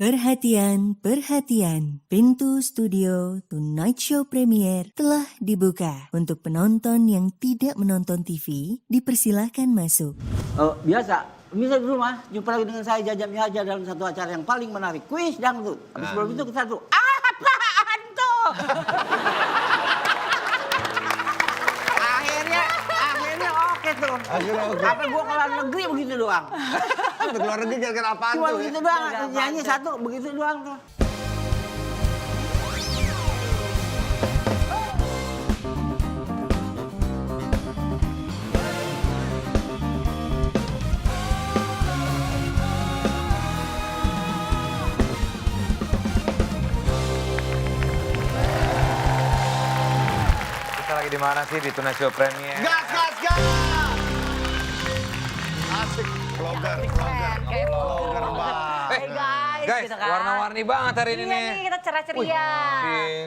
Perhatian, perhatian. Pintu studio Tonight Show Premier telah dibuka. Untuk penonton yang tidak menonton TV, dipersilahkan masuk. Biasa, bisa di rumah jumpa lagi dengan saya Jaja Miharja dalam satu acara yang paling menarik, kuis dangdut. Habis sebelum itu kita tuh, apaan tuh? akhirnya oke tuh. Akhirnya oke. Apa gua keluar negeri begitu doang. Untuk luar negeri gara-gara apaan Cuma tuh begitu ya? doang, nyanyi satu begitu doang tuh. Kita lagi di mana sih di Tonight Show Premier? Gas, gas, gas! Asik, vlogger banget. Hey guys, gitu kan. warna-warni banget hari ini Iya nih. nih, kita ceria-ceria.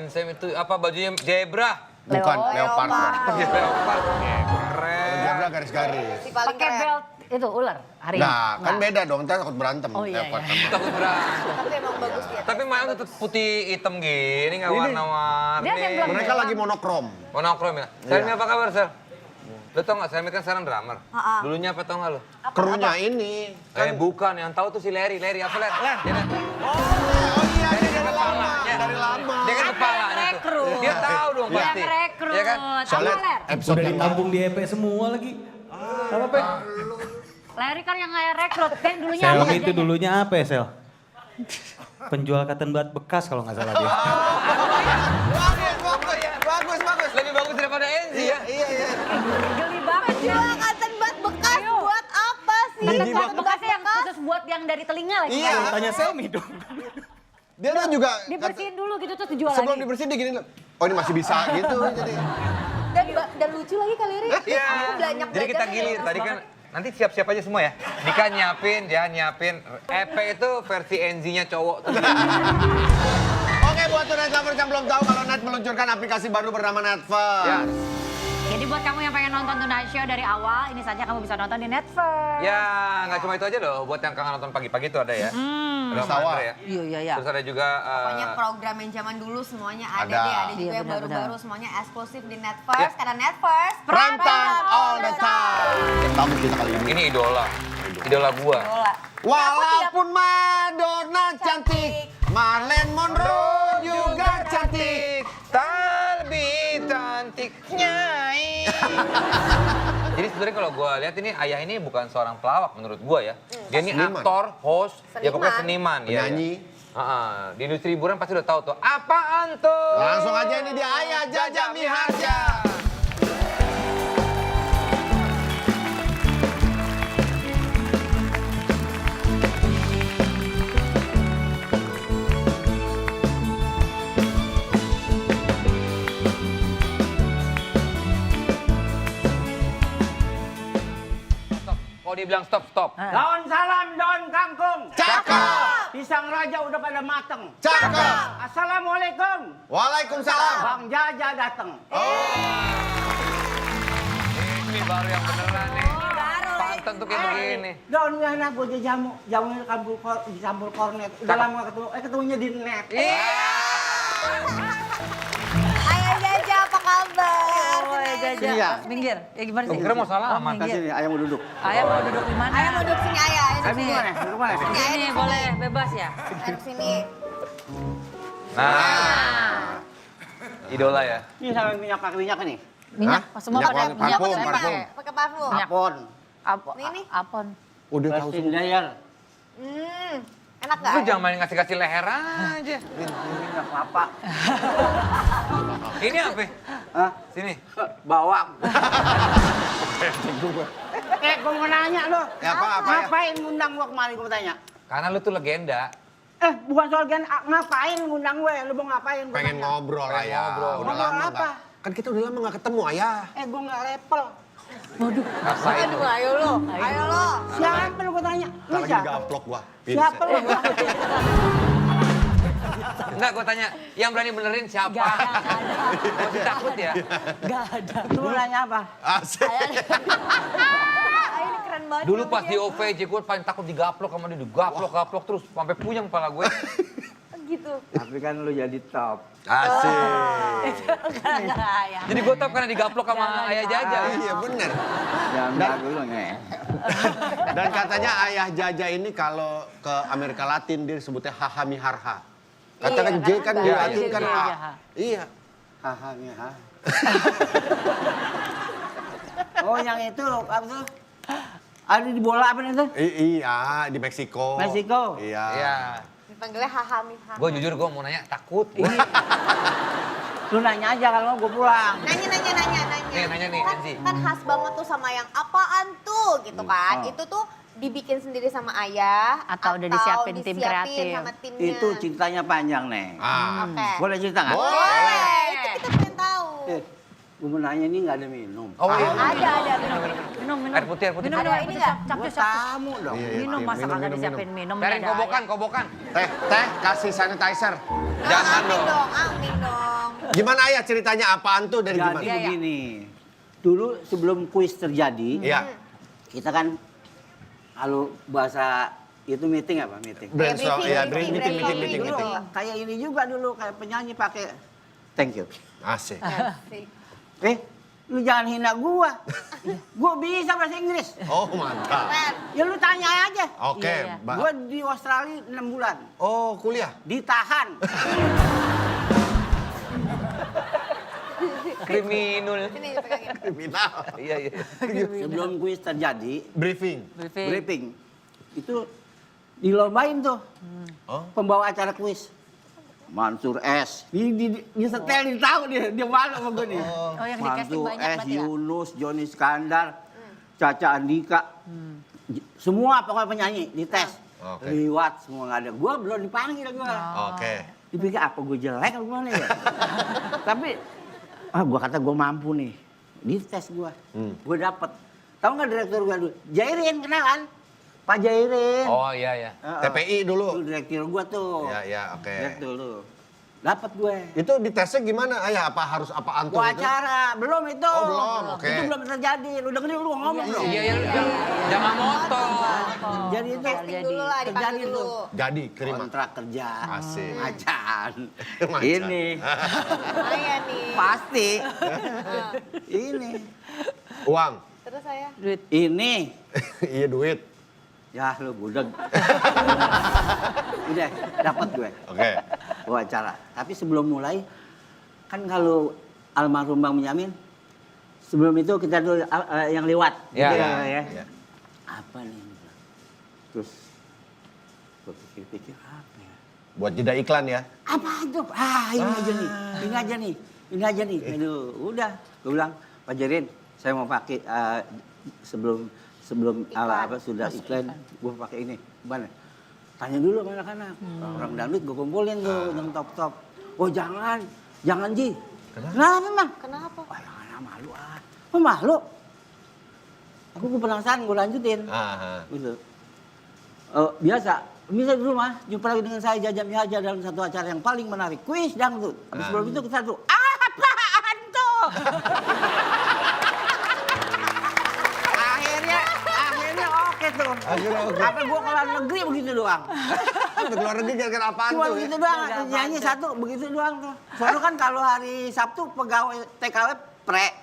Sam itu apa bajunya zebra? Bukan, leopard. Leopard. Keren. Zebra garis-garis. Pakai belt itu ular hari ini. Nah, kan beda dong, ntar takut berantem. Oh, iya, leopard iya. sama. Takut berat. Tapi emang bagus ya. Tapi Mael tetap putih hitam gini, nggak warna-warni. Dia yang bilang Mereka lagi monokrom. Monokrom ya. Selmi apa kabar, Sel? Lo tau nggak, Selmi kan sekarang drummer. Dulunya apa tau nggak lo? Krunya ini. Bukan, yang tahu tuh si Larry. Larry apa Larry? Dia kan- Oh iya, Larry dia kepalanya. dari lama. Dia kan kepalanya tuh. Rekrut. Dia tahu dong pasti. Yang rekrut. Iya kan? Soalnya Apa, Ler? episode Udah yang ditampung di EP semua lagi. Apa, Pe? Larry kan yang kayak rekrut. Kan dulunya Sel apa itu kerjanya? dulunya apa ya, Sel? Penjual cotton bud bekas kalau nggak salah dia. Bagus. Lebih bagus daripada Enzi ya. Iya. Geli banget ya. Jual cotton bud bekas buat apa sih? Kan Gigi cotton bekasnya yang khusus buat yang dari telinga lagi. Iya. kan? Tanya Selmi dong. Dia tuh juga Dibersihin dulu gitu terus dijual sebelum lagi. dibersihin dia gini, oh ini masih bisa gitu jadi. Dan lucu lagi kali ini. Iya. Aku banyak Jadi kita belajar gilir. dari Tadi Mas kan nanti siap-siap aja semua ya. Dika nyiapin, dia nyiapin. EP itu versi NZ-nya cowok tuh. Oke, buat Tonight Lovers yang belum tahu kalau Net meluncurkan aplikasi baru bernama Netverse. Ya. Jadi buat kamu yang pengen nonton Tonight Show dari awal, ini saja kamu bisa nonton di Netflix. Ya, nggak cuma itu aja loh. Buat yang kangen nonton pagi-pagi itu ada ya. Ada Om Sawah. Andre ya. Iya. Terus ada juga Pokoknya program yang zaman dulu semuanya ada, Ada. deh. Ada juga Iya, yang benar-benar. baru-baru semuanya eksklusif di Netverse. Iya. Karena Netverse Prime time all the time. Tamu kita kali ini. ini idola. Idola gua. Bola. Walaupun Madonna cantik, Marilyn Monroe juga cantik. Tak lebih cantik Nyai. Jadi sebenarnya kalau gue lihat ini ayah ini bukan seorang pelawak menurut gue ya. Dia ini Seniman. aktor, host, ya pokoknya Seniman. seniman. ya, Penyanyi. Ya. Di industri hiburan pasti udah tahu tuh. Apaan tuh? Langsung aja ini dia Ayah Jaja Miharja. Stop. Kalau dibilang stop, stop. Daun salam, daun kangkung. Cakep. Pisang raja udah pada mateng. Cakep. Assalamualaikum. Waalaikumsalam. Bang Jaja datang. Ini baru yang beneran nih. Pantun tuh kayak begini. Daun mana gue jamu, jamunya dicampur kornet. Udah lama gak ketemu, ketemunya di net. Ayah Jaja apa kabar? Oh, ya, Jaja. Sini ya. Minggir. Ya gimana sih? Kira mau salah amat. minggir. Kasih nih, ayah mau duduk. Ayah mau duduk di mana? Ayah mau duduk sini ayah. Ayah Ayah duduk duduk sini. mana? Duduk mana? Sini, ayah Ini duduk boleh sini. bebas ya? Ayah duduk sini. Nah, idola ya. Ini sama minyak ini. Minyak, Hah? semua Minyak pakai wangi, minyak. parfum, Pakai parfum. pakai parfum. Minyak. Apon. Ini. Apon. Udah tahu Justin semua. Dayer. Enak gak? Lu jangan main ngasih-kasih leher aja. Minyak kelapa. Ini apa? Hah? Sini. Bawang. Gue mau nanya lo. Ya, apa ya? Ngapain ngundang gua kemarin gue tanya? Karena lu tuh legenda. Bukan soal ngapain ngundang gue? Lu mau ngapain? Gua Pengen tanya. ngobrol Ayah. Udah Ngobrol lama apa? nggak? Kan kita udah lama nggak ketemu Ayah. Gue nggak level. Rasain. Aduh, ayo lo. Ayo lo. Siapa lu gue tanya? Ntar Lu lagi siapa? gaplok gua. Siapa lu? Enggak, gue tanya, yang berani benerin siapa? Masih takut ya? Lu nanya apa? Asik. Ayah ini keren banget. Dulu pas di dia. OVJ gue paling takut digaplok sama dia, digaplok terus sampai puyeng kepala gue. Gitu. Tapi kan lu jadi top. Asik. Enggak ya. Jadi gue top karena digaplok sama ayah Jaja. Iya bener. Jangan lagu lu nge. Dan katanya ayah Jaja ini kalau ke Amerika Latin dia sebutnya Haha Miharha. Katakan J kan di Iya, Latin kan iya, A. iya. Iya. Haha ngeha. Oh yang itu apa tuh? Ada di bola apa itu? Iya, di Meksiko. Meksiko? Iya. Iya. Dipanggilnya haha miha. Gue jujur gue mau nanya takut. Lu nanya aja kalau mau gue pulang. Nanya. Nih, nanya nih, Kan, Enzi. kan khas banget tuh sama yang apaan tuh gitu kan. Oh. Itu tuh dibikin sendiri sama ayah. Atau udah disiapin tim kreatif. sama timnya. Itu ceritanya panjang, Neng. Ah. Oke. Boleh cerita nggak? Boleh. Itu kita pengen tahu. Gue mau nanya ini nggak ada minum. Oh iya. Ada. Minum. Air putih. Minum, Ada ini nggak? Gue tamu dong. Iya, Minum iya, masa kagak minum. disiapin minum. Tarik Ada kobokan. Teh, kasih sanitizer. Jangan Amin dong. amin dong. Gimana ayah ceritanya apaan tuh dari Jadi gimana? begini, dulu sebelum kuis terjadi, Iya. kita kan kalau bahasa itu meeting apa meeting? Brainstorm, briefing, iya, briefing, meeting. Dulu, kayak ini juga dulu kayak penyanyi pakai thank you. Asik. Asik. Lu jangan hina gua. Gua bisa bahasa Inggris. Oh, mantap. Keren. Ya lu tanya aja. Oke, Iya, iya. Mbak. Gua di Australia 6 bulan. Oh, kuliah. Ditahan. Kriminal. Sini dipegangin. Kriminal. Iya. Sebelum kuis terjadi, Briefing. briefing. Itu dilombain tuh. Oh. Pembawa acara kuis. Mansur S. Disetel, tahu dia malu sama gue nih. Oh, yang di casting Mansur banyak S, berarti ya? Yunus, Joni Iskandar, Caca Andika. Semua pokoknya penyanyi dites. Oke. Liwat semua nggak ada. Gue belum dipanggil gue. Oke. Dipikir apa gue jelek apa gimana ya? Tapi gue kata gue mampu nih. Dites gue. Gue dapet. Tahu nggak direktur gue dulu? Jairin kenalan. Pak Jairin. Oh iya. TPI dulu. Itu direktur gue tuh. Iya, oke. Direktur tuh. Dapat gue. Itu ditesnya gimana? Ayah, apa harus apaan tuh? Gua itu? acara, belum itu. Oh, belum, oke. Itu belum terjadi. Lu dengerin lu ngomong dong. Iya. Jangan motor. Jadi itu Casting dulu lah, dipanggil terjadi dulu. tuh. Jadi, terima. Kontrak kerja. Asik. Macan. Macan. Ini Lumayan nih. pasti. Ini. Ah, Uang. Terus saya. Ini. Iya, duit. Ya lu budeg. Udah, dapat gue. Oke. Wawancara. Tapi sebelum mulai, kan kalau almarhum Bang Benyamin, sebelum itu kita dulu yang lewat. Iya, Gitu iya. Iya. Apa nih? Terus gue pikir-pikir apa ya? Buat jeda iklan ya. Apa itu? Ini aja nih. Ini aja nih. Aduh, udah. Gue bilang, Pak Jairin, saya mau pakai sebelum apa sudah iklan, gue pakai ini. Gimana? Tanya dulu sama anak-anak. Orang dangdut gue kumpulin tuh yang top-top. Oh jangan Ji. Kenapa Mang? Kenapa? Oh jangan malu ah. Oh malu? Aku penasaran, gue lanjutin. Gitu. Biasa, bisa di rumah, jumpa lagi dengan saya Jaja Mihaja dalam satu acara yang paling menarik. Kuis dangdut. Habis sebelum itu kita tuh, apaan tuh? akhirnya oke tuh. Akhirnya oke. Apa gue keluar negeri begitu doang. Udah keluar negeri gara-gara apaan Cuma tuh? begitu doang, nyanyi satu, begitu doang tuh. Soalnya kan kalau hari Sabtu pegawai TKW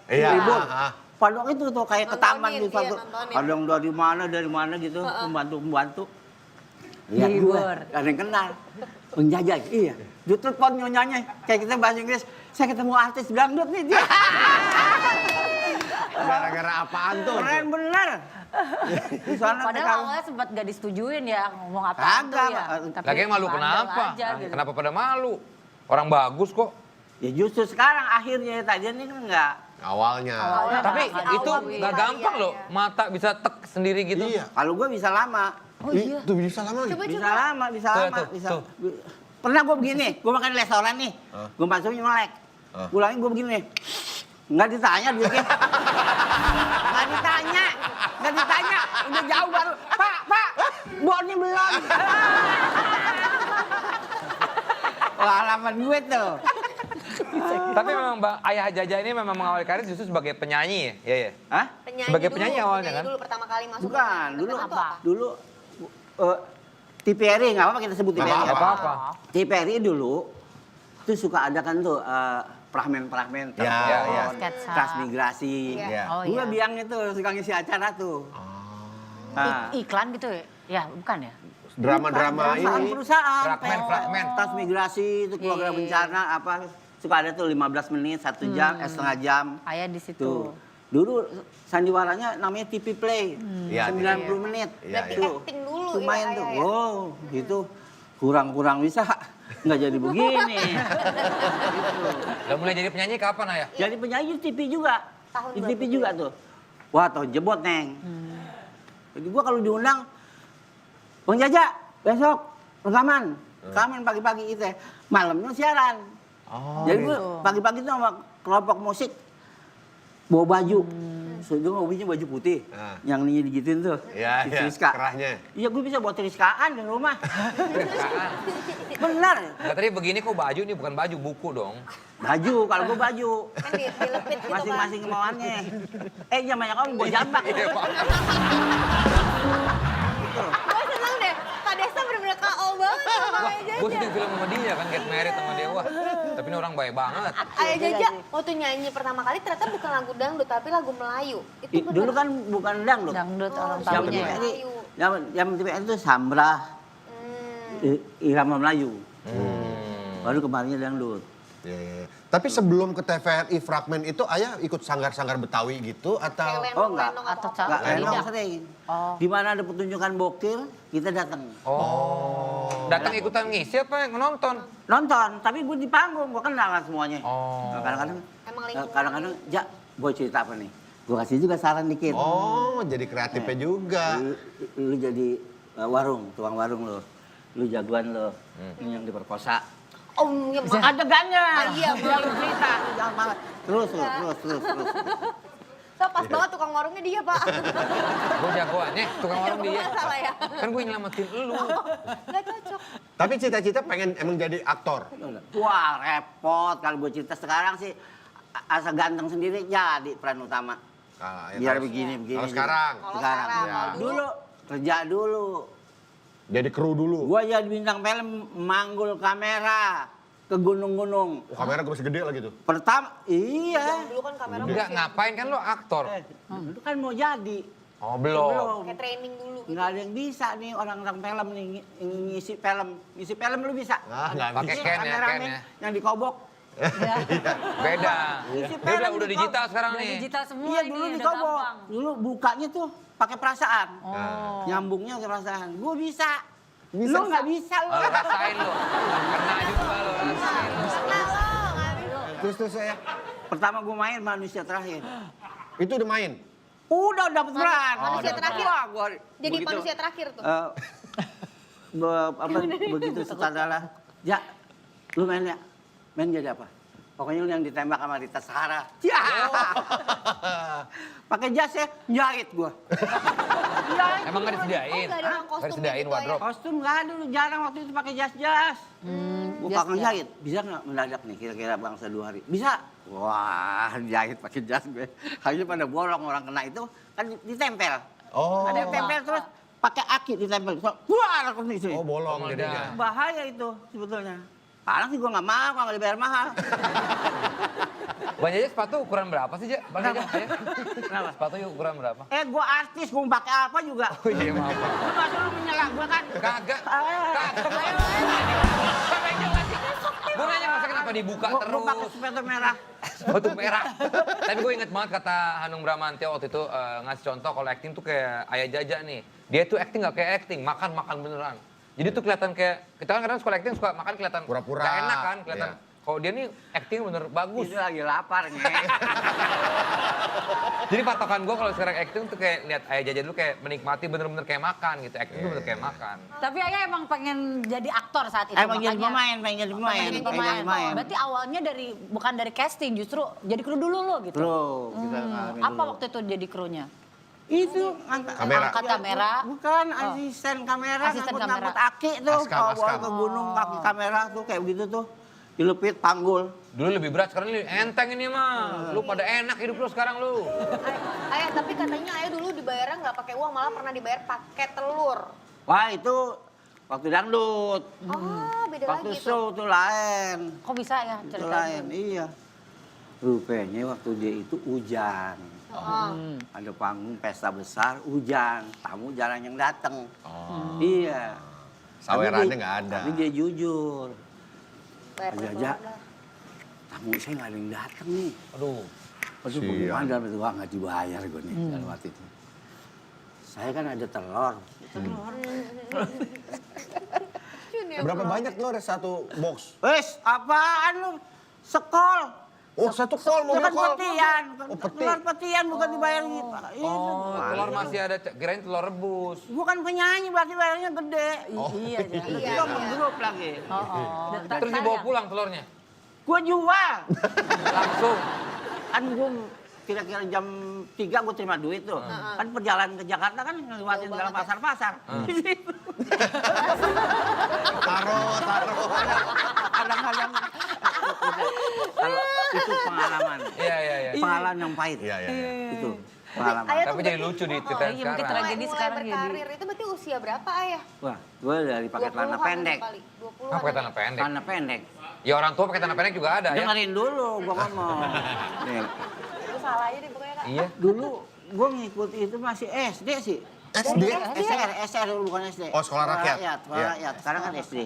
Iya. libur. Ah. Padahal itu tuh kayak ke taman Nontonin, gitu. iya, nontonin. Ada yang dari mana gitu, membantu. Lihat Libur. gue, ada yang kenal. Penjajah, iya. Dia telepon nyonyanya, kayak kita bahasa Inggris. Saya ketemu artis dangdut nih dia. Gara-gara apaan tuh? Keren bener. Di sana Padahal TKW. awalnya sempat gak disetujuin ya ngomong apa tuh Kagak, ya. Pak. Lagi malu bandel kenapa? aja gitu. Kenapa pada malu? Orang bagus kok. Ya justru sekarang akhirnya tadi ini kan enggak. Awalnya. Tapi Awal itu awal, nggak iya, gampang iya, loh. iya. Mata bisa tek sendiri gitu. Iya. Kalau gue bisa lama. Oh iya. Tuh bisa lama lagi. Coba Bisa coba. lama, bisa Tuh, lama, tuh, bisa. tuh. Pernah gue begini, gue makan di restoran nih, gue masuknya melek, pulangnya gue begini nih, nggak ditanya duitnya, nggak ditanya, udah jauh baru, Pak, bornya belum. Pengalaman gue tuh. Tapi memang Ayah Jaja ini memang mengawali karir justru sebagai penyanyi ya? Iya. Hah? Penyanyi. nyanyi Sebagai dulu, penyanyi awalnya nyanyi kan? dulu pertama kali masuk. Bukan, ke dulu film tuh apa? dulu TVRI nggak apa-apa kita sebut TVRI. Nggak apa-apa. TVRI dulu itu suka ada kan tuh prahmen-prahmen, Ya, ya. Sketsa. transmigrasi. Iya. Oh, Gua iya. biangnya tuh suka ngisi acara tuh. Nah, Iklan gitu ya? Ya, bukan ya? Drama-drama ini. perusahaan, Fragmen. transmigrasi itu keluarga Iya. bencana apa suka ada tuh 15 menit, 1 jam, setengah jam. Ayah di situ. Tuh. Dulu sandiwaranya namanya TV Play. Iya, 90 menit. Iya, Berarti Tuh. acting dulu Tuh ya, main Ayah tuh. ya? Oh, gitu. Kurang-kurang bisa nggak jadi begini. Gitu. Udah mulai jadi penyanyi kapan ayah? Jadi penyanyi di TV juga. Tahun Di berapa TV tuh? juga tuh. Wah, tahun jebot, Neng. Jadi gua kalau diundang, Bang Jaja, besok rekaman. Rekaman pagi-pagi itu. Malamnya siaran. Oh, Jadi gue pagi-pagi tuh sama kelompok musik bawa baju. Itu hobinya baju putih. Ah. Yang ini digituin tuh. Iya, di iya, Triska. kerahnya. Iya, gue bisa buat triskaan di rumah. Benar. Nah, tadi begini kok baju nih bukan baju, buku dong. Baju, kalau gue baju. Kan dilepit gitu kan. Masing-masing kemauannya. Zamannya kamu bawa jambak. Iya, Pak. Gue seneng deh, Kak Desa bener-bener KO banget sama Wah, Ayah gue Jaja. syuting film sama dia kan, Get Married sama dia. Wah, tapi ini orang baik banget. Ayah Jaja, waktu nyanyi pertama kali ternyata bukan lagu dangdut, tapi lagu Melayu. Itu bener. Dulu kan bukan dangdut. Dangdut orang Oh, Yang tahunya ya. TVRI, yang TVRI itu Sambrah, irama Melayu. Baru kemarinnya dangdut. Iya, iya, iya. Tapi sebelum ke TVRI Fragmen itu ayah ikut sanggar-sanggar Betawi gitu atau? Kayak Oh, enggak. lenong Atau apa. Enggak, Tidak. lenong sering. Di mana ada pertunjukan bokir, kita datang. Oh. Datang ikutan ngisi apa yang nonton? Nonton, tapi gue di panggung, gue kenal kan semuanya. Oh. Nah, kadang-kadang, Emang lingkungan kadang-kadang, ja, gue cerita apa nih? Gue kasih juga saran dikit. Oh, jadi kreatifnya juga. Lu jadi warung, tukang warung lo. Lu jagoan lo, ini yang diperkosa. Oh, iya, Mak. Adegannya. Iya, Biar lu cerita, lu jangan malah. Terus. So, pas banget tukang warungnya dia, Pak. Gue jagoannya, tukang warung dia. Nggak salah ya. Kan gue nyelamatin elu. Nggak cocok. Tapi cita-cita pengen emang jadi aktor. Wah, repot kalau gue cerita sekarang sih. Asal ganteng sendiri jadi peran utama. Ah, ya, Biar kalau- begini. Kalau sekarang, Kalau Sekarang. sekarang, Ya. kalau Dulu, kerja dulu. jadi kru dulu. Gua jadi bintang film manggul kamera ke gunung-gunung. Oh, kamera gue segede lagi tuh. Pertama, iya. dulu kan kamera Enggak, masih ngapain kan lo aktor? Itu kan mau jadi. Oh, belum. kayak training dulu gitu. Nggak ada yang bisa nih orang-orang film nih ngisi film. Ngisi film lu bisa. Ah, nggak Pakai bisa. Ken ya, Kameramen Ken ya. yang dikobok. Beda. Ngisi Dia udah film digital sekarang Udah nih. digital semua Iya ini, dulu udah dikobok. gampang. Dulu bukanya tuh pakai perasaan. Oh. Nyambungnya pakai perasaan. Gua bisa. Lu nggak bisa lu. Oh, rasain lo. Kena juga lo, rasain lo. Nah, lo, nggak bisa. Terus saya, Pertama gua main manusia terakhir. itu udah main. Udah dapet peran. Manusia terakhir. Wah, gua Jadi begitu. manusia terakhir tuh. Begitu sutradara, ya, lu main ya, main jadi apa? Pokoknya lu yang ditembak sama Rita Sahara. Ya, pakai jas ya, jahit gua. Jahit. Emang nggak disediain? Oh, nggak ada orang Nggak kostum disediain gitu, wardrobe. Kostum nggak ada, lu jarang waktu itu pakai jas-jas. Gua pakai jahit, bisa nggak mendadak nih kira-kira bangsa 2 hari? Bisa. Wah, jahit pakai jas gue. Hanya pada bolong orang kena itu kan ditempel. Oh, Ada yang tempel terus pakai aki ditempel. Wah, aku nih sini. oh bolong Oh, jadinya. Bahaya itu sebetulnya. Sekarang sih gue nggak mau, nggak dibayar mahal. Bang Jaja sepatu ukuran berapa sih, Ja? Bang Jaja, ya? Kenapa? Sepatu ukuran berapa? Gue artis, gue pakai apa juga. Oh iya, maaf. Lu masa lu menyela gue kan? Kagak. Ah. Gue nanya masa kenapa dibuka Gue terus? pakai sepatu merah. Sepatu merah. Tapi gue inget banget kata Hanung Bramantyo waktu itu ngasih contoh kalau acting tuh kayak Ayah Jaja nih. Dia tuh acting gak kayak acting, makan beneran. Jadi tuh kelihatan kayak, kita kan kadang suka acting suka makan kelihatan Pura-pura. gak enak kan, kelihatan. Iya. Kalau dia nih acting bener bagus. Itu lagi lapar nih. Jadi patokan gue kalau sekarang acting tuh kayak lihat Ayah Jaja dulu kayak menikmati bener-bener kayak makan gitu. Acting tuh bener kayak makan. Tapi Ayah emang pengen jadi aktor saat itu. Emang jadi makanya- pemain, pengen jadi pemain. Pengen jadi pengen jadi pemain. Berarti awalnya bukan dari casting, justru jadi kru dulu lo gitu. Bro, kita ngalamin Apa dulu. waktu itu jadi krunya? Itu Kamera. Angkat kamera. Bukan, asisten kamera, Asisten ngangkut kamera. aki tuh. Askam, Bawa askam. ke gunung kaki kamera tuh kayak begitu tuh. Pilepit, panggul. Dulu lebih berat, sekarang ini enteng ini mah. Lu pada enak hidup lu sekarang lu. Ayah, tapi katanya ayah dulu dibayarnya nggak pakai uang, malah pernah dibayar pakai telur. Wah itu waktu dangdut. Oh, beda Waktu lagi tuh. show tuh lain. Kok bisa ya Itu ceritanya? lain, iya. Rupanya waktu dia itu hujan. Oh. Ada panggung pesta besar, hujan. Tamu jarang yang datang. Iya. Sawerannya nggak ada. Tapi dia jujur. Bayar Aja, telur aja. dah. Tamu saya nggak ada yang datang nih. Aduh. Aduh, bagaimana dalam itu? Wah, nggak dibayar gue nih dalam waktu itu. Saya kan ada telur. Berapa banyak telur satu box? Wes, apaan lu? Sekol. Oh, satu kol mau Bukan kol. petian. Oh, peti. Telur petian bukan dibayar gitu. Oh, telur masih ada, kirain telur rebus. Bukan penyanyi berarti bayarnya gede. Iya, Iya, Itu iya. grup lagi. Oh, Terus dibawa pulang telurnya? Gua jual. Langsung. Kan gua kira-kira jam 3 gua terima duit tuh. Kan perjalanan ke Jakarta kan ngelewatin dalam pasar-pasar. Taruh. Kadang-kadang kalau itu pengalaman. Iya. Pengalaman yang pahit. Iya. Itu pengalaman. Ayah Tapi tuh jadi berarti- lucu di Oh, cerita iya, mungkin sekarang. Jadi mulai sekarang jadi- berkarir itu berarti usia berapa ayah? Wah, gua dari pakai celana 20-an pendek. kali, 20-an. Apa pakai celana pendek? Celana pendek. Ya orang tua pakai celana pendek juga ada ya. Dengerin dulu gua ngomong. Nih, Itu salah aja deh pokoknya kak. Iya. dulu gua ngikut itu masih SD sih. SD? SR dulu bukan SD. Oh, sekolah rakyat. Sekolah Iya. rakyat. Sekarang kan SD.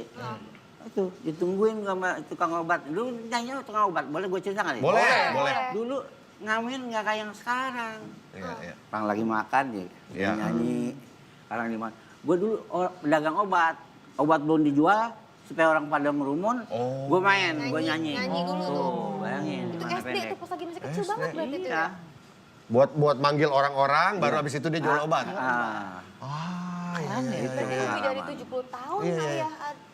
Itu ditungguin sama tukang obat. Dulu nanya tukang obat, boleh gue cerita nggak nih? Boleh. Dulu ngamen nggak kayak yang sekarang. Iya. Orang lagi makan ya, Iya. nyanyi. Orang di mana? Gue dulu pedagang obat. Obat belum dijual, supaya orang pada merumun, Oh. gue main, gue nyanyi. Nyanyi dulu tuh. Bayangin. Itu celana SD pendek. tuh pas lagi masih kecil banget berarti itu Iya. ya. Buat manggil orang-orang, baru habis itu dia jual obat. Ah. Ah, iya. Berarti lebih dari 70 tahun ayah.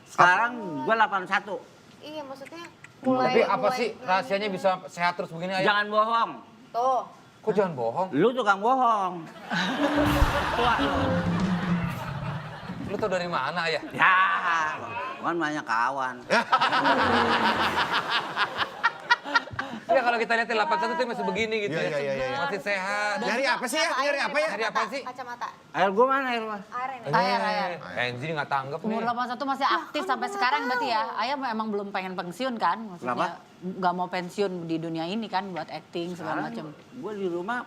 Sekarang gue 81. Iya maksudnya mulai. Tapi apa mulai sih nyanyi. rahasianya bisa sehat terus begini ayah? Jangan bohong. Tuh. Kok jangan bohong? Lu tukang bohong. Tua lu. Lu tau dari mana ayah? Ya, kan banyak kawan. Ya kalau kita lihat 81 tuh masih begini gitu Iya, ya. iya. Masih sehat. Nyari apa sih ya? Nyari apa ya? Nyari apa sih? Kacamata. Air gua mana air mah? Air ini. Ayah. Enzi nggak tanggap nih. Umur 81 masih aktif sampai sekarang berarti ya. Ayah emang belum pengen pensiun kan? Maksudnya nggak mau pensiun di dunia ini kan buat acting segala macam. Gue di rumah,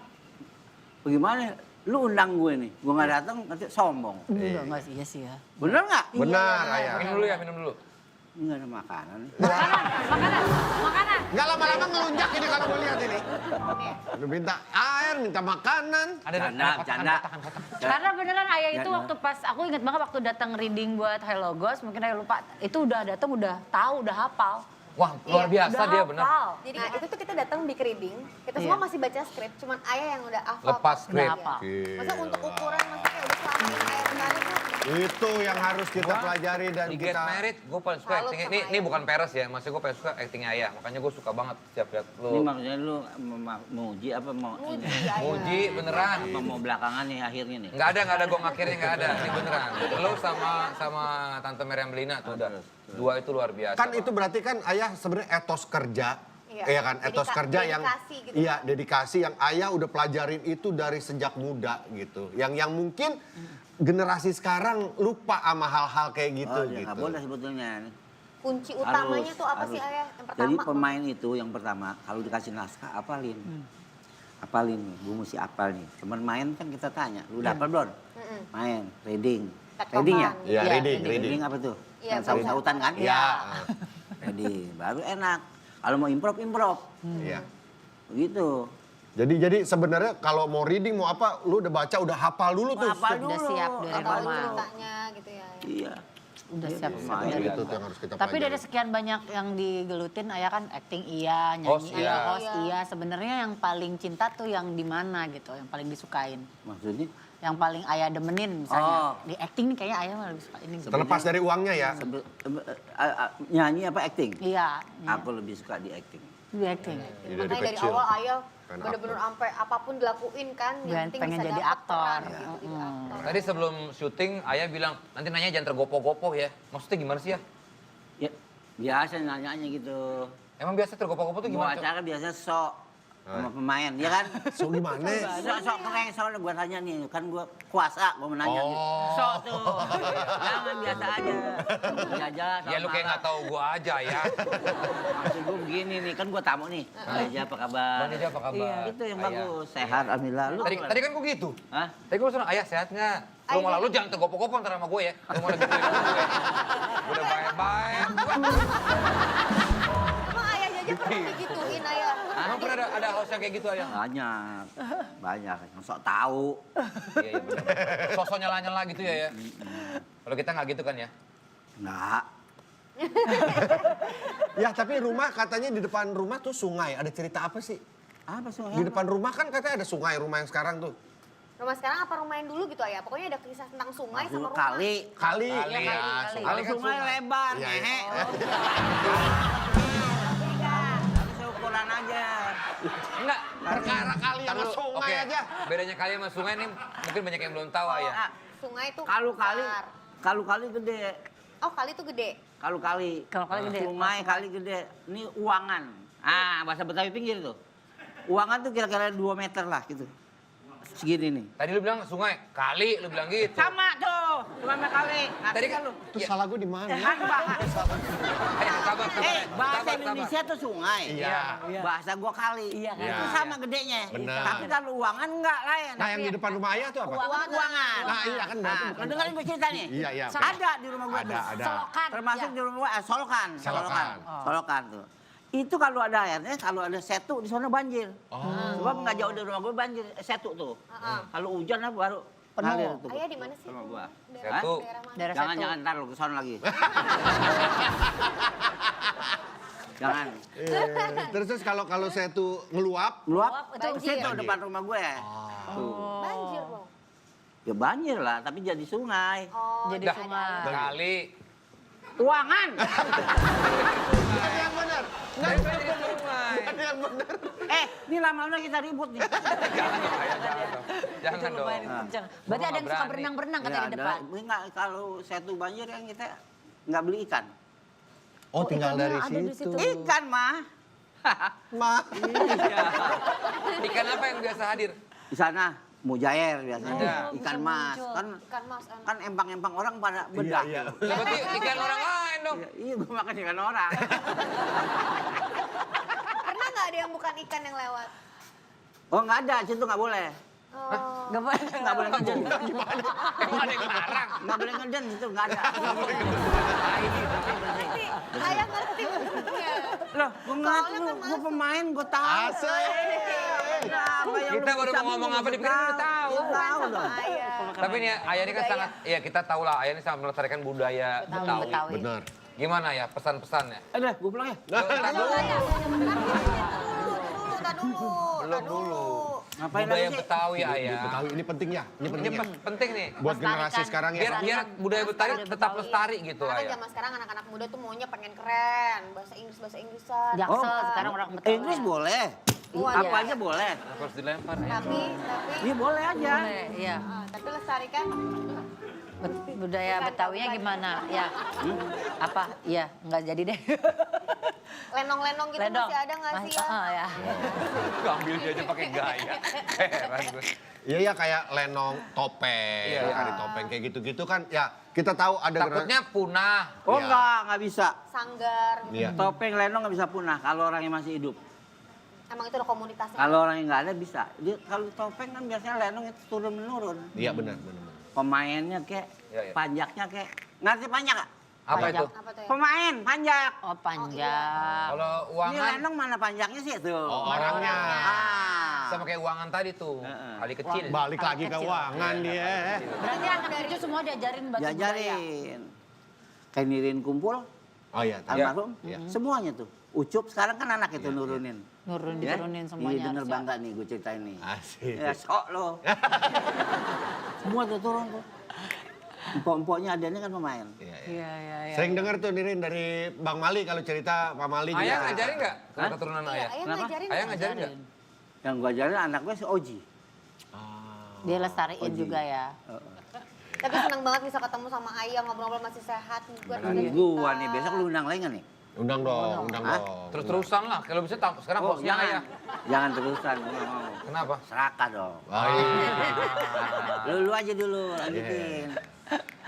bagaimana? Lu undang gue nih, gue nggak datang nanti sombong. Enggak sih, iya sih ya. Bener nggak? Benar, ayah. Minum dulu ya, minum dulu. Nggak ada makanan. Makanan. Nggak lama-lama ngelunjak ini kalau gue lihat ini. Lu minta air, minta makanan. Ada Canda, kotak, canda. kotak. Karena beneran ayah itu Ya, waktu pas, aku inget banget waktu datang reading buat Hello Ghost, mungkin ayah lupa, itu udah datang, udah tahu, udah hapal. Wah, luar biasa Udah dia bener. hafal. Jadi itu tuh kita datang big reading, kita semua masih baca skrip, cuman ayah yang udah hafal. Lepas Udah skrip. hafal. Maksudnya untuk ukuran maksudnya udah selama ini ayah kemarin tuh. Itu yang harus kita pelajari dan Di Get kita... Married, gue paling suka Salut actingnya. sama Ini ayah. bukan peres ya, maksudnya gue paling suka actingnya ayah. Makanya gue suka banget setiap lihat Ini lu. maksudnya lu mau uji apa mau Muji ini? ayah. Muji beneran. Apa mau belakangan nih akhirnya nih? Nggak ada gong akhirnya nggak ada. Ini beneran. Lu sama Tante Meriam Belina tuh udah. Dua itu luar biasa. Kan itu berarti kan ayah sebenarnya etos kerja. Iya. Iya kan, etos kerja yang Dedikasi gitu. iya dedikasi yang ayah udah pelajarin itu dari sejak muda gitu. Yang mungkin generasi sekarang lupa sama hal-hal kayak gitu Oh, ya, gitu. nggak boleh sebetulnya. Kunci utamanya Harus, tuh apa sih harus. ayah? Yang pertama. Jadi pemain itu yang pertama kalau dikasih naskah apalin. Apalin nih, gue mesti apal nih. Cuman main kan kita tanya, lu udah apal belum? Main, reading. Tektokan. Reading ya? Iya, Iya, reading. Reading apa tuh? Iya, Yang saut-sautan kan? Iya. Reading, baru enak. Kalau mau improv. Iya. Begitu. Jadi sebenarnya kalau mau reading mau apa, lu udah baca udah hafal dulu tuh. Hafal Udah dulu. siap dari Tahu rumah. ceritanya gitu ya. Iya. Udah Iya, siap. pemain. dari Itu rumah. tuh yang harus kita Tapi dari pelajari. sekian banyak yang digelutin, ayah kan acting iya, Host nyanyi iya. host iya. Sebenarnya yang paling cinta tuh yang di mana gitu, yang paling disukain. Maksudnya? Yang paling ayah demenin misalnya. Oh. Di acting nih kayaknya ayah mah lebih suka ini. Gitu. Terlepas dari uangnya ya. Nyanyi apa acting? Iya, Aku lebih suka di acting. di acting. Jadi Makanya dari kecil. awal ayah Pengen bener-bener sampai apapun dilakuin kan. Dan Yang penting pengen bisa jadi dapet aktor. peran gitu, jadi aktor. Tadi sebelum syuting, ayah bilang, nanti nanya jangan tergopoh-gopoh ya. Maksudnya gimana sih ya? Ya, Biasa nanyanya gitu. Emang biasa tergopo-gopo tuh Mau gimana? Cok? acara biasa sok sama pemain, ya kan? So gimana? Sok keren, soalnya gue tanya nih, kan gue kuasa, gue menanya nih. Oh. Sok tuh, jangan biasa aja. Jaja, Ya lu kayak nggak tahu gua aja ya. Maksud gue begini nih, kan gue tamu nih. Jaja apa kabar? Bang Jaja apa kabar? Itu yang Ayah. bagus, sehat, alhamdulillah. Lu Tadi kan gua gitu. Hah? Tadi gua langsung, ayah sehat nggak? Lu malah lu jangan tergopo-gopo ntar sama gue ya. Lu malah gituin gue. Udah baik-baik. Emang ayah Jaja pernah digituin ayah? Emang pernah ada host yang kayak gitu ayah? Banyak, yang sok tahu. Iya, iya benar. Sosok nyala-nyala gitu ya ya. Kalau kita nggak gitu kan ya? Enggak. Ya tapi rumah katanya di depan rumah tuh sungai. Ada cerita apa sih? Apa sih? Di depan rumah kan katanya ada sungai rumah yang sekarang tuh. Rumah sekarang apa rumah yang dulu gitu ayah? Pokoknya ada kisah tentang sungai sama rumah. Kali. Kali. Kali ya. kali. Kalau kan sungai lebar, Iya, ngehe. iya. Harus ukuran aja. Enggak. Perkara kali sama Ntar dulu. sungai Oke, aja. Bedanya kali sama sungai nih mungkin banyak yang belum tahu ayah. Ah, Sungai tuh Kalu-kali, besar. kalu-kali gede. Oh kali tuh gede. Kalu-kali. Kalu-kali gede. Sungai kali gede. Ini uangan. Ah, bahasa Betawi pinggir tuh. Uangan tuh kira-kira 2 meter lah gitu. Segini nih. Tadi lu bilang sungai, kali lu bilang gitu. Sama tuh, cuma kali. Tadi kan lu. Terus Ya. salah gue di mana? Kan bahasa, Ayah, sabar. bahasa Indonesia tuh sungai. Iya. Bahasa gua kali. Iya, kan? Itu sama gedenya. Benar. Tapi kalau uangan enggak lain. Nah yang di depan rumah ayah tuh apa? Uangan. Nah iya kan berarti Nah, bukan. lu dengerin gue cerita nih. Iya, iya. Ada di rumah gue Ada, tuh. ada. Solokan. Termasuk ya. di rumah gue, solokan. Solokan. Solokan tuh. Itu kalau ada airnya, kalau ada setu di sana banjir. Oh. Sebab nggak jauh dari rumah gue banjir, setu tuh. Kalau hujan lah baru ngalir tuh. Ayah di mana sih? Rumah gua. Setu. Daerah mana? Daerah Jangan, satu. jangan, ntar lu kesana lagi. Jangan. Terus kalau saya tuh ngeluap, Meluap, itu itu banjir. depan rumah gue. Tuh. Banjir loh. Ya banjir lah, tapi jadi sungai. Oh, Jadi ada- sungai. Kali. Uangan. ada yang benar. Dari jadi sungai. Ada yang benar. Ini lama-lama kita ribut nih. Jangan dong, ayah, jangan dong. Jangan Itu dong. lumayan kencang. Berarti ada yang suka berani. berenang-berenang katanya di ada. depan. Enggak, kalau setu banjir kan kita nggak beli ikan. Oh tinggal dari ikannya ada di situ. situ. Ikan mah. Ma. Iya. Ikan apa yang biasa hadir? Di sana mujair biasanya. Ada. Ikan Bisa mas. muncul. Kan Ikan mas. kan empang-empang orang pada bedah. Iya, iya. Lah, berarti ikan orang lain dong. Iya, gue makan ikan orang. Pernah nggak ada yang bukan ikan yang lewat? Oh nggak ada, situ nggak boleh. Oh. Gak boleh. Nggak boleh ngeden. Emang ada yang larang. Nggak boleh ngeden situ, nggak ada. Ngerti, ayah ngerti maksudnya. Loh, gue Soalnya ngerti, kan gue masuk. pemain, gue tahu. Asik. Kenapa yang Kita lu baru ucapin mau ngomong gua apa, dipikirin udah tahu. Tahu Sama dong. ayah. Tapi nih ayah ini kan sangat, ya kita tahu lah ayah ini sangat melestarikan budaya Betawi. Betawi. Benar. Gimana ya pesan-pesannya? Udah, gue pulang ya. Tar dulu. Belum dulu. Ngapain Budaya lagi sih? Betawi ayah. Betawi ini penting ya. Ini Ini penting ya. penting nih. Buat Melestarikan. generasi sekarang ya. Biar budaya Betawi tetap lestari gitu Karena kan ayah. zaman sekarang anak-anak muda tuh maunya pengen keren, bahasa Inggrisan. Jaksel sekarang orang Betawi. Inggris boleh. Iya. Apa aja boleh. Harus dilempar ya. Tapi Iya boleh aja. Boleh, iya. tapi lestarikan Budaya Betawinya gimana? Ya. Apa? Iya, nggak jadi deh. lenong-lenong gitu Lenong. masih ada nggak sih ya? Ya. Ambil dia aja pakai gaya. Heran gue. Iya ya kayak lenong, topeng, Iya. tari topeng kayak gitu-gitu kan. Ya kita tahu ada Takutnya punah. Oh Iya. nggak bisa. Sanggar. Iya. Topeng lenong nggak bisa punah kalau orangnya masih hidup. Emang itu ada komunitasnya. Kalau orang yang nggak ada bisa. Dia, kalau topeng kan biasanya lenong itu turun menurun. Iya benar, benar. Pemainnya kayak, Iya, iya. panjaknya kayak, ngerti panjak nggak? Apa Panjang. itu? Apa tuh ya? Pemain panjak. Oh, panjang. Kalau Ini uangan lenong mana panjaknya sih tuh? Oh, orangnya. Ah. sama kayak uangan tadi tuh. Heeh. Kali kecil. Balik lagi ke Kecil. uangan dia. Berarti anak cucu semua diajarin batu budaya. Diajarin. Kayak nirin kumpul, Oh iya, tahu. almarhum, semuanya tuh. Ucup sekarang kan anak itu nurunin. Nurun Ya? diturunin Iya semuanya. denger harusnya. bangga nih gue ceritain nih. Asik. Ya sok lo. Semua tuh turun tuh. Empok-empoknya adanya kan pemain. Iya, iya. Iya, iya, iya. Sering dengar tuh Nirin dari Bang Mali kalau cerita Pak Mali Ayah juga. ngajarin nggak? Hah? Kalau keturunan Iya, ayah. ayah Kenapa? ngajarin. Ayah ngajarin nggak? Yang gue ajarin anak gue si Oji. Dia lestariin Oji. juga ya. Tapi senang banget bisa ketemu sama ayah, ngobrol-ngobrol masih sehat. Gue Kan gua nih, besok lu undang lagi nggak nih? Undang dong, undang Hah? dong. Terus-terusan lah, kalau bisa sekarang Oh, hostnya jangan. Ayah. Jangan terusan. Gua nggak mau. Kenapa? Serakah dong. Oh, iya. Lu aja dulu, lanjutin.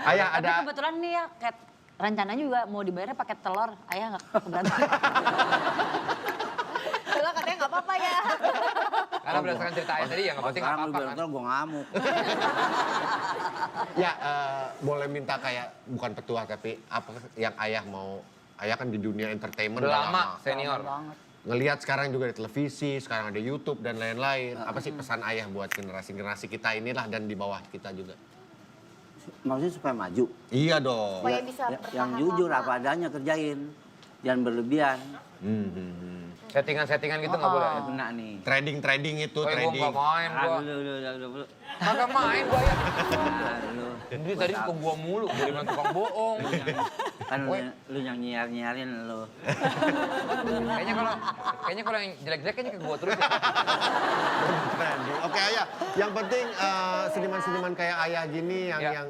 Ayah Tapi ada kebetulan nih ya, kayak rencananya juga mau dibayarnya pakai telur. Ayah nggak keberatan. Kalau katanya nggak apa-apa ya. Karena berdasarkan cerita Ayah tadi ya nggak penting Sekarang lu apa-apa kan. bilang gue ngamuk. ya boleh minta kayak bukan petua tapi apa yang ayah mau. Ayah kan di dunia entertainment Udah udah lama, lama. senior. Banget. Ngelihat sekarang juga di televisi, sekarang ada YouTube dan lain-lain. Apa sih pesan ayah buat generasi-generasi kita inilah dan di bawah kita juga? Maksudnya supaya maju. Iya dong. Supaya bisa Yang bertahan jujur lama. apa adanya kerjain. Jangan berlebihan. Hmm. Settingan-settingan gitu nggak boleh. Ya kena nih. Trading itu, Oh, gua trading. nggak main gua. Dulu. Kagak main gua ya. Dulu. Ini tadi suka gua mulu, gua bilang tukang bohong. Kan lu yang nyiarin lu. Kayaknya kalau yang jelek-jelek kayaknya ke gua terus ya. Trending. Oke ayah, yang penting seniman-seniman kayak ayah gini yang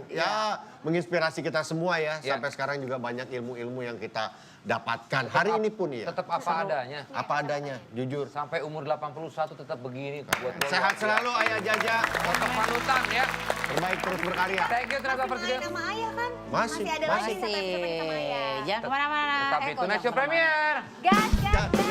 menginspirasi kita semua ya. Ya. Sampai sekarang juga banyak ilmu-ilmu yang kita dapatkan. Hari ini pun ya. Tetap apa adanya. Apa adanya, jujur. Sampai umur 81 tetap begini buat gua. Sehat selalu ayah Jaja. Tetap panutan ya. Terbaik terus berkarya. Thank you tenaga Masih presiden. main sama ayah kan? Masih, ada masih. lagi sampai bisa main sama ayah. Jangan kemana-mana. Tetap di Tonight Show Premier. Gas, gas, gas.